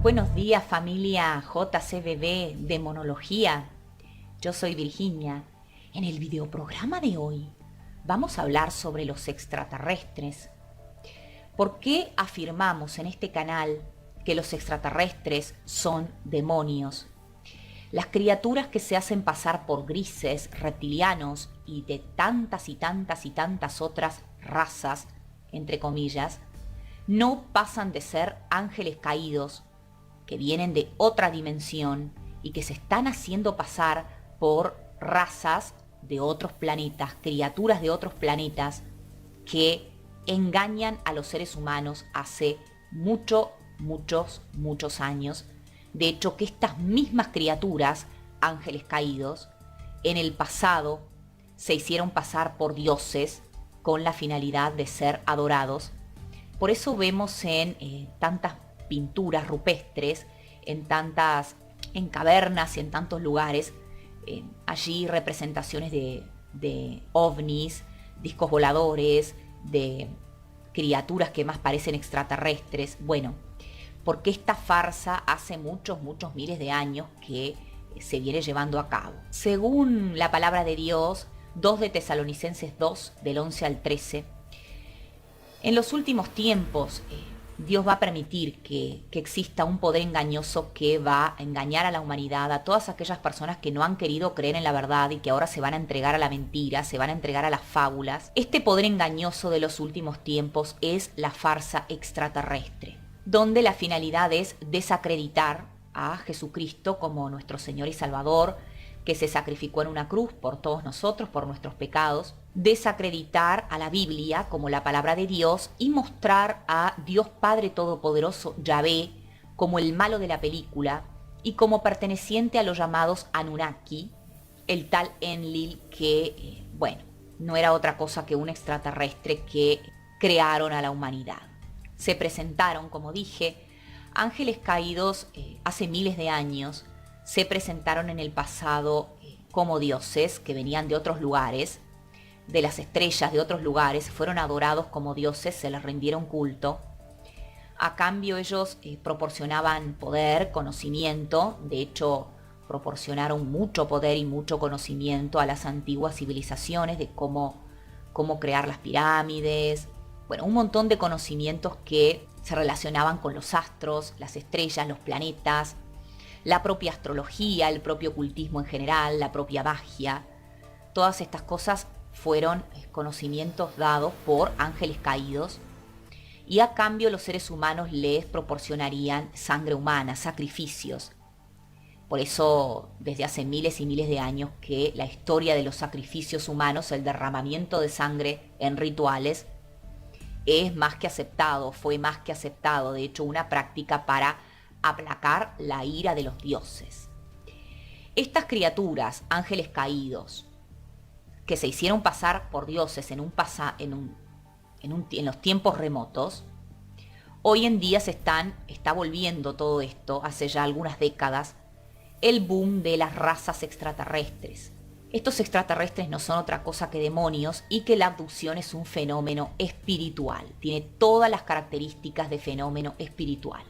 Buenos días, familia JCBB Demonología. Yo soy Virginia. En el videoprograma de hoy vamos a hablar sobre los extraterrestres. ¿Por qué afirmamos en este canal que los extraterrestres son demonios? Las criaturas que se hacen pasar por grises, reptilianos y de tantas y tantas y tantas otras razas, entre comillas, no pasan de ser ángeles caídos que vienen de otra dimensión y que se están haciendo pasar por razas de otros planetas, criaturas de otros planetas que engañan a los seres humanos hace muchos años. De hecho, que estas mismas criaturas, ángeles caídos, en el pasado se hicieron pasar por dioses con la finalidad de ser adorados. Por eso vemos en tantas pinturas rupestres, en cavernas y en tantos lugares, allí representaciones de ovnis, discos voladores, de criaturas que más parecen extraterrestres. Bueno, porque esta farsa hace muchos miles de años que se viene llevando a cabo. Según la palabra de Dios, 2 de Tesalonicenses 2, del 11 al 13, en los últimos tiempos Dios va a permitir que exista un poder engañoso que va a engañar a la humanidad, a todas aquellas personas que no han querido creer en la verdad y que ahora se van a entregar a la mentira, se van a entregar a las fábulas. Este poder engañoso de los últimos tiempos es la farsa extraterrestre, donde la finalidad es desacreditar a Jesucristo como nuestro Señor y Salvador, que se sacrificó en una cruz por todos nosotros, por nuestros pecados, desacreditar a la Biblia como la palabra de Dios y mostrar a Dios Padre Todopoderoso, Yahvé, como el malo de la película y como perteneciente a los llamados Anunnaki, el tal Enlil que, no era otra cosa que un extraterrestre que crearon a la humanidad. Se presentaron, como dije, ángeles caídos hace miles de años, se presentaron en el pasado como dioses que venían de otros lugares, de las estrellas de otros lugares, fueron adorados como dioses, se les rindieron culto. A cambio ellos proporcionaban poder, conocimiento, de hecho proporcionaron mucho poder y mucho conocimiento a las antiguas civilizaciones de cómo crear las pirámides, un montón de conocimientos que se relacionaban con los astros, las estrellas, los planetas, la propia astrología, el propio ocultismo en general, la propia magia. Todas estas cosas fueron conocimientos dados por ángeles caídos y a cambio los seres humanos les proporcionarían sangre humana, sacrificios. Por eso desde hace miles y miles de años que la historia de los sacrificios humanos, el derramamiento de sangre en rituales, es más que aceptado, fue más que aceptado, de hecho una práctica para aplacar la ira de los dioses. Estas criaturas, ángeles caídos, que se hicieron pasar por dioses en los tiempos remotos, hoy en día está volviendo todo esto, hace ya algunas décadas, el boom de las razas extraterrestres. Estos extraterrestres no son otra cosa que demonios y que la abducción es un fenómeno espiritual, tiene todas las características de fenómeno espiritual.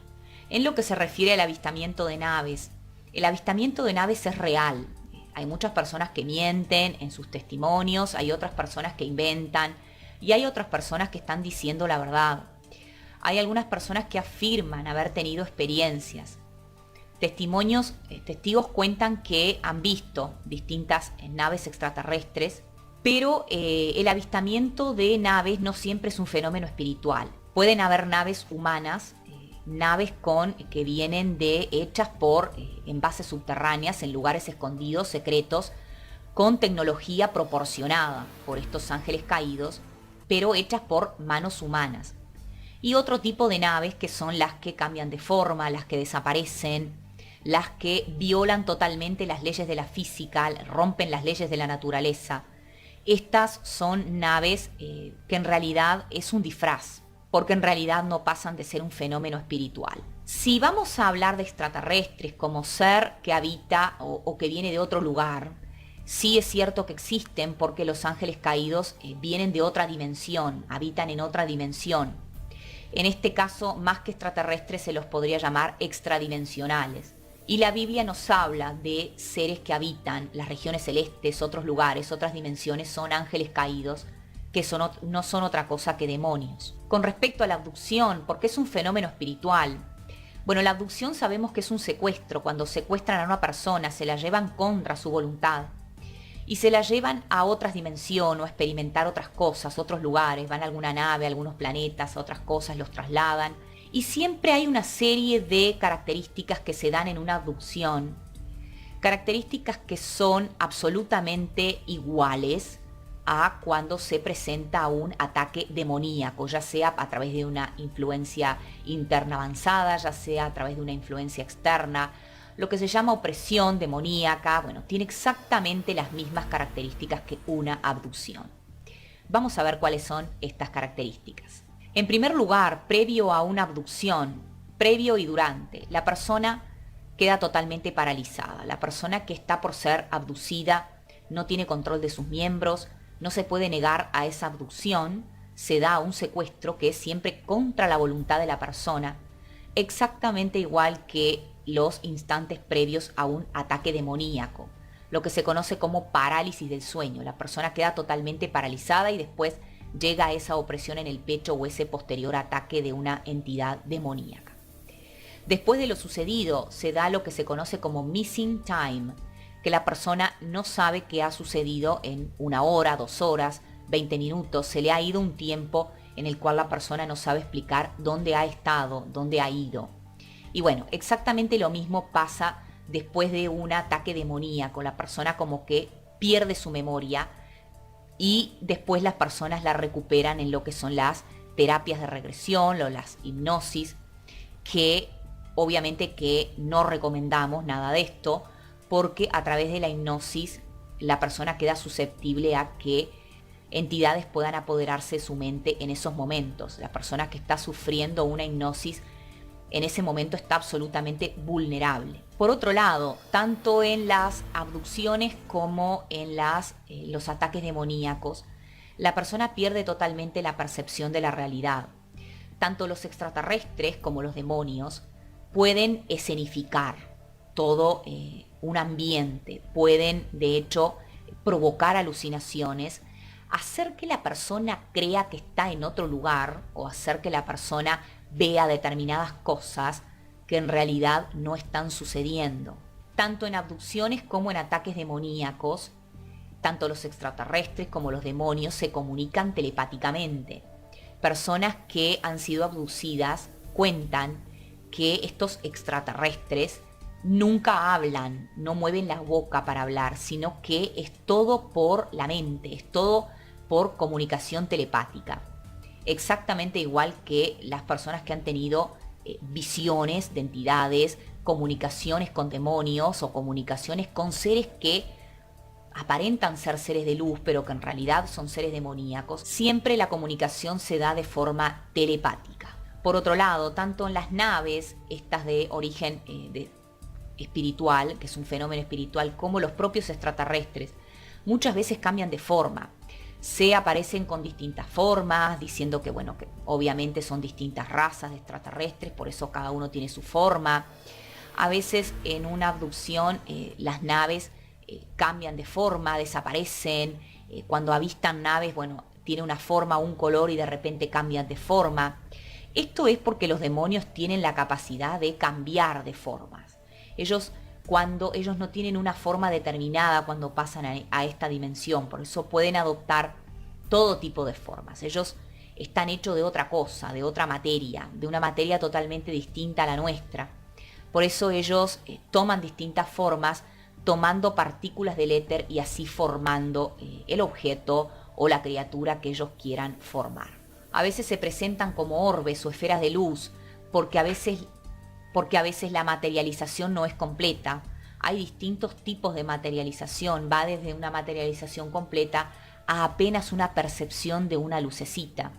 En lo que se refiere al avistamiento de naves, el avistamiento de naves es real. Hay muchas personas que mienten en sus testimonios, hay otras personas que inventan y hay otras personas que están diciendo la verdad. Hay algunas personas que afirman haber tenido experiencias. Testigos cuentan que han visto distintas naves extraterrestres, pero el avistamiento de naves no siempre es un fenómeno espiritual. Pueden haber naves humanas, naves que vienen hechas por en bases subterráneas, en lugares escondidos, secretos, con tecnología proporcionada por estos ángeles caídos, pero hechas por manos humanas. Y otro tipo de naves que son las que cambian de forma, las que desaparecen, las que violan totalmente las leyes de la física, rompen las leyes de la naturaleza. Estas son naves que en realidad es un disfraz, porque en realidad no pasan de ser un fenómeno espiritual. Si vamos a hablar de extraterrestres como ser que habita o que viene de otro lugar, sí es cierto que existen porque los ángeles caídos vienen de otra dimensión, habitan en otra dimensión. En este caso, más que extraterrestres, se los podría llamar extradimensionales. Y la Biblia nos habla de seres que habitan las regiones celestes, otros lugares, otras dimensiones, son ángeles caídos, que no son otra cosa que demonios. Con respecto a la abducción, porque es un fenómeno espiritual. Bueno, la abducción sabemos que es un secuestro. Cuando secuestran a una persona, se la llevan contra su voluntad. Y se la llevan a otras dimensiones o a experimentar otras cosas, otros lugares. Van a alguna nave, a algunos planetas, a otras cosas, los trasladan. Y siempre hay una serie de características que se dan en una abducción. Características que son absolutamente iguales a cuando se presenta un ataque demoníaco, ya sea a través de una influencia interna avanzada, ya sea a través de una influencia externa. Lo que se llama opresión demoníaca, bueno, tiene exactamente las mismas características que una abducción. Vamos a ver cuáles son estas características. En primer lugar, previo a una abducción, previo y durante, la persona queda totalmente paralizada. La persona que está por ser abducida no tiene control de sus miembros, no se puede negar a esa abducción, se da un secuestro que es siempre contra la voluntad de la persona, exactamente igual que los instantes previos a un ataque demoníaco, lo que se conoce como parálisis del sueño. La persona queda totalmente paralizada y después llega a esa opresión en el pecho o ese posterior ataque de una entidad demoníaca. Después de lo sucedido, se da lo que se conoce como missing time, que la persona no sabe qué ha sucedido en 1 hora, 2 horas, 20 minutos, se le ha ido un tiempo en el cual la persona no sabe explicar dónde ha estado, dónde ha ido. Y bueno, exactamente lo mismo pasa después de un ataque demoníaco. La persona como que pierde su memoria y después las personas la recuperan en lo que son las terapias de regresión o las hipnosis, que obviamente que no recomendamos nada de esto, porque a través de la hipnosis la persona queda susceptible a que entidades puedan apoderarse de su mente en esos momentos. La persona que está sufriendo una hipnosis en ese momento está absolutamente vulnerable. Por otro lado, tanto en las abducciones como en los ataques demoníacos, la persona pierde totalmente la percepción de la realidad. Tanto los extraterrestres como los demonios pueden escenificar todo un ambiente, pueden de hecho provocar alucinaciones, hacer que la persona crea que está en otro lugar o hacer que la persona vea determinadas cosas que en realidad no están sucediendo. Tanto en abducciones como en ataques demoníacos, tanto los extraterrestres como los demonios se comunican telepáticamente. Personas que han sido abducidas cuentan que estos extraterrestres nunca hablan, no mueven la boca para hablar, sino que es todo por la mente, es todo por comunicación telepática. Exactamente igual que las personas que han tenido visiones de entidades, comunicaciones con demonios o comunicaciones con seres que aparentan ser seres de luz, pero que en realidad son seres demoníacos. Siempre la comunicación se da de forma telepática. Por otro lado, tanto en las naves, estas de origen espiritual, que es un fenómeno espiritual, como los propios extraterrestres, muchas veces cambian de forma. Se aparecen con distintas formas, diciendo que, bueno, que obviamente son distintas razas de extraterrestres, por eso cada uno tiene su forma. A veces en una abducción las naves cambian de forma, desaparecen. Cuando avistan naves, bueno, tiene una forma, un color y de repente cambian de forma. Esto es porque los demonios tienen la capacidad de cambiar de formas. Cuando ellos no tienen una forma determinada cuando pasan a esta dimensión, por eso pueden adoptar todo tipo de formas. Ellos están hechos de otra cosa, de otra materia, de una materia totalmente distinta a la nuestra. Por eso ellos toman distintas formas, tomando partículas del éter y así formando el objeto o la criatura que ellos quieran formar. A veces se presentan como orbes o esferas de luz, porque a veces la materialización no es completa. Hay distintos tipos de materialización, va desde una materialización completa a apenas una percepción de una lucecita.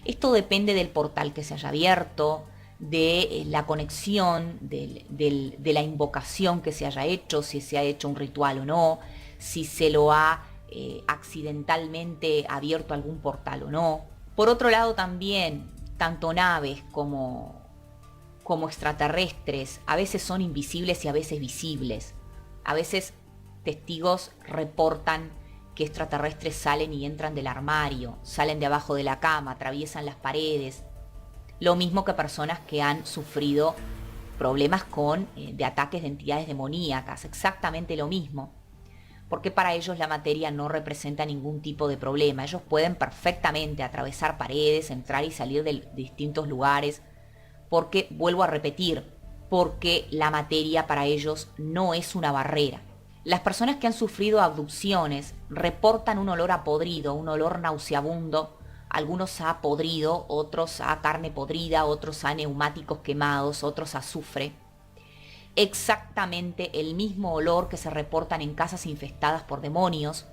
Esto depende del portal que se haya abierto, de la conexión, de la invocación que se haya hecho, si se ha hecho un ritual o no, si se lo ha accidentalmente abierto algún portal o no. Por otro lado también, tanto naves como extraterrestres a veces son invisibles y a veces visibles. A veces testigos reportan que extraterrestres salen y entran del armario, salen de abajo de la cama, atraviesan las paredes. Lo mismo que personas que han sufrido problemas de ataques de entidades demoníacas, exactamente lo mismo. Porque para ellos la materia no representa ningún tipo de problema. Ellos pueden perfectamente atravesar paredes, entrar y salir de distintos lugares, porque, vuelvo a repetir, porque la materia para ellos no es una barrera. Las personas que han sufrido abducciones reportan un olor a podrido, un olor nauseabundo, algunos a podrido, otros a carne podrida, otros a neumáticos quemados, otros a azufre. Exactamente el mismo olor que se reportan en casas infestadas por demonios,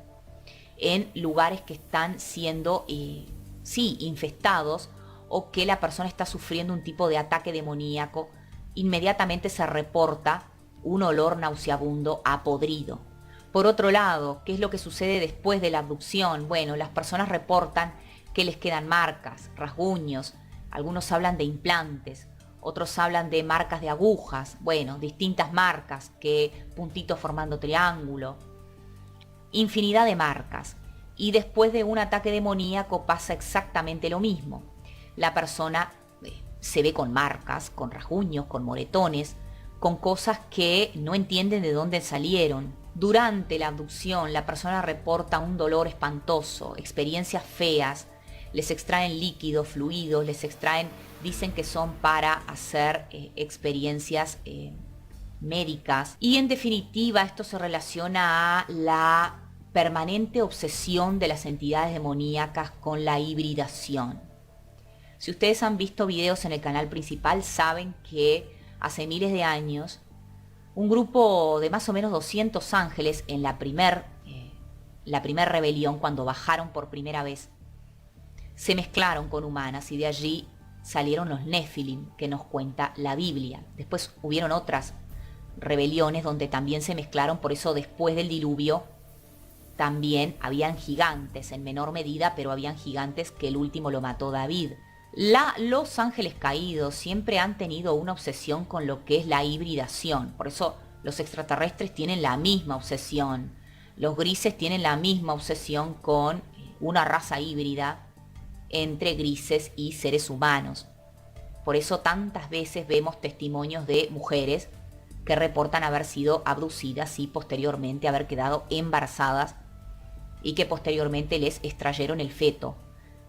en lugares que están siendo, infestados, o que la persona está sufriendo un tipo de ataque demoníaco. Inmediatamente se reporta un olor nauseabundo a podrido. Por otro lado, ¿qué es lo que sucede después de la abducción? Bueno, las personas reportan que les quedan marcas, rasguños, algunos hablan de implantes, otros hablan de marcas de agujas, bueno, distintas marcas, que puntitos formando triángulo, infinidad de marcas. Y después de un ataque demoníaco pasa exactamente lo mismo. La persona se ve con marcas, con rasguños, con moretones, con cosas que no entienden de dónde salieron. Durante la abducción la persona reporta un dolor espantoso, experiencias feas, les extraen líquidos, fluidos, dicen que son para hacer experiencias médicas. Y en definitiva esto se relaciona a la permanente obsesión de las entidades demoníacas con la hibridación. Si ustedes han visto videos en el canal principal, saben que hace miles de años un grupo de más o menos 200 ángeles en la primer rebelión, cuando bajaron por primera vez, se mezclaron con humanas y de allí salieron los Nefilim, que nos cuenta la Biblia. Después hubieron otras rebeliones donde también se mezclaron, por eso después del diluvio también habían gigantes en menor medida, pero habían gigantes que el último lo mató David. Los ángeles caídos siempre han tenido una obsesión con lo que es la hibridación. Por eso los extraterrestres tienen la misma obsesión. Los grises tienen la misma obsesión con una raza híbrida entre grises y seres humanos. Por eso tantas veces vemos testimonios de mujeres que reportan haber sido abducidas y posteriormente haber quedado embarazadas y que posteriormente les extrayeron el feto,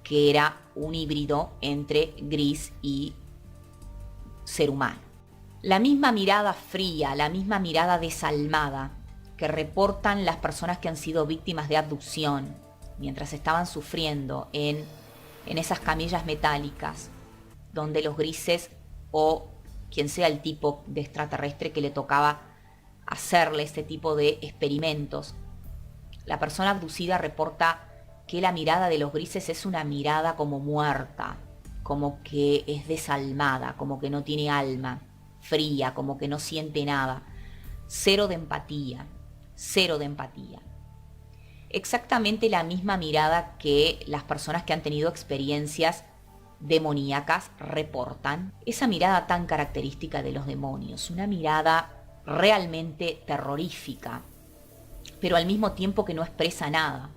que era un híbrido entre gris y ser humano. La misma mirada fría, la misma mirada desalmada que reportan las personas que han sido víctimas de abducción mientras estaban sufriendo en esas camillas metálicas, donde los grises o quien sea el tipo de extraterrestre que le tocaba hacerle este tipo de experimentos, la persona abducida reporta que la mirada de los grises es una mirada como muerta, como que es desalmada, como que no tiene alma, fría, como que no siente nada, cero de empatía, cero de empatía. Exactamente la misma mirada que las personas que han tenido experiencias demoníacas reportan, esa mirada tan característica de los demonios, una mirada realmente terrorífica, pero al mismo tiempo que no expresa nada,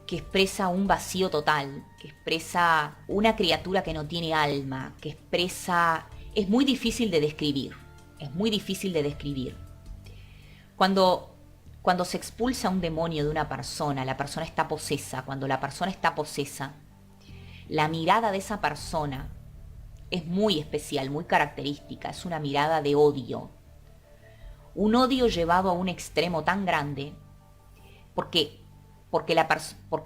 que expresa un vacío total, que expresa una criatura que no tiene alma, que expresa... Es muy difícil de describir, es muy difícil de describir. Cuando se expulsa un demonio de una persona, la persona está posesa. Cuando la persona está posesa, la mirada de esa persona es muy especial, muy característica, es una mirada de odio. Un odio llevado a un extremo tan grande, porque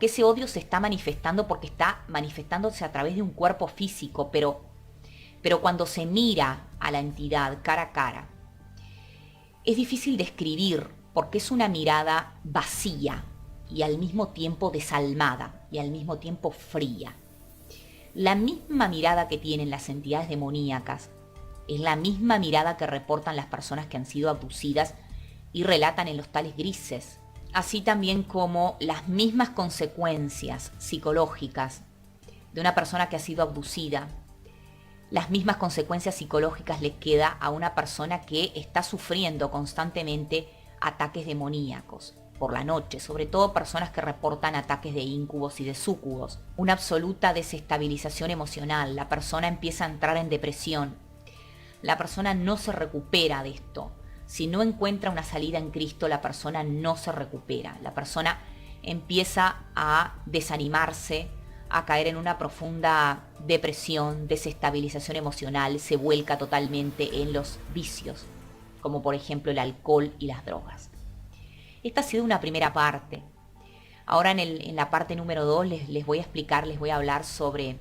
ese odio se está manifestando, porque está manifestándose a través de un cuerpo físico, pero cuando se mira a la entidad cara a cara, es difícil describir, porque es una mirada vacía y al mismo tiempo desalmada y al mismo tiempo fría. La misma mirada que tienen las entidades demoníacas es la misma mirada que reportan las personas que han sido abducidas y relatan en los tales grises, así también como las mismas consecuencias psicológicas de una persona que ha sido abducida Las mismas consecuencias psicológicas le queda a una persona que está sufriendo constantemente ataques demoníacos por la noche, sobre todo personas que reportan ataques de íncubos y de súcubos. Una absoluta desestabilización emocional, la persona empieza a entrar en depresión, la persona no se recupera de esto. Si no encuentra una salida en Cristo, la persona no se recupera, la persona empieza a desanimarse, a caer en una profunda depresión, desestabilización emocional, se vuelca totalmente en los vicios, como por ejemplo el alcohol y las drogas. Esta ha sido una primera parte. Ahora en la parte número 2 les voy a explicar, les voy a hablar sobre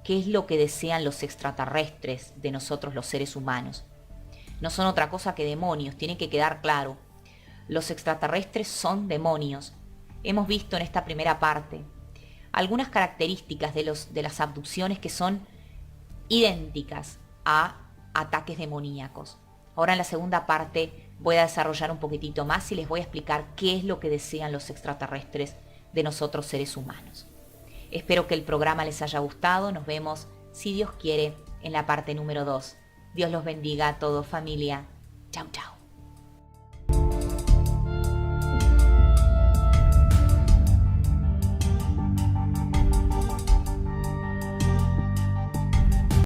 qué es lo que desean los extraterrestres de nosotros los seres humanos. No son otra cosa que demonios, tiene que quedar claro. Los extraterrestres son demonios. Hemos visto en esta primera parte algunas características de las abducciones que son idénticas a ataques demoníacos. Ahora en la segunda parte voy a desarrollar un poquitito más y les voy a explicar qué es lo que desean los extraterrestres de nosotros seres humanos. Espero que el programa les haya gustado. Nos vemos, si Dios quiere, en la parte número 2. Dios los bendiga a todos, familia. Chau, chau.